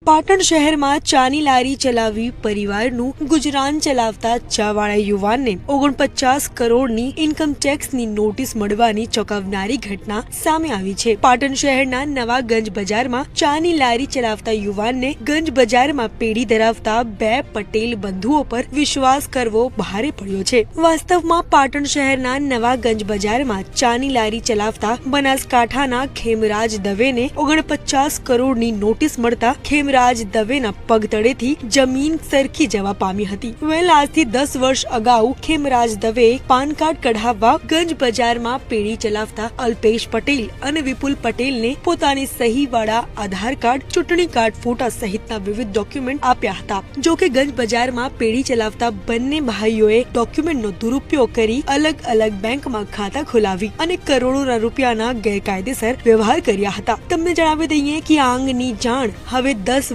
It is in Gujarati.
પાટણ શહેરમાં ચાની લારી ચલાવી પરિવારનું ગુજરાન ચલાવતા ચાવાળા યુવાનને 49 કરોડની ઇન્કમ ટેક્સની નોટિસ મળવાની ચોંકાવનારી ઘટના સામે આવી છે। પાટણ શહેરના નવા ગંજ બજારમાં ચાની લારી ચલાવતા યુવાનને ગંજ બજારમાં પેઢી ધરાવતા બે પટેલ બંધુઓ પર વિશ્વાસ કરવો ભારે પડ્યો છે। વાસ્તવમાં પાટણ શહેરના નવા ગંજ બજારમાં ચાની લારી ચલાવતા બનાસકાંઠાના ખેમરાજ દવેને 49 કરોડની નોટિસ મળતા રાજ દવેના પગ તળેથી જમીન સરકી જવા પામી હતી। આજથી 10 વર્ષ અગાઉ ખેમરાજ દવે પાન કાર્ડ કઢાવવા ગંજ બજારમાં પેઢી ચલાવતા અલ્પેશ પટેલ અને વિપુલ પટેલને પોતાની સહી વાળા આધાર કાર્ડ, ચૂંટણી કાર્ડ, ફોટા સહિતના વિવિધ ડોક્યુમેન્ટ આપ્યા હતા। જો કે ગંજ બજારમાં પેઢી ચલાવતા બંને ભાઈઓએ ડોક્યુમેન્ટનો દુરુપયોગ કરી અલગ અલગ બેંકમાં ખાતા ખોલાવી અને કરોડોના રૂપિયાના ગેરકાયદેસર વ્યવહાર કર્યા હતા। તમને જણાવી દઈએ કે આ અંગની જાણ હવે 10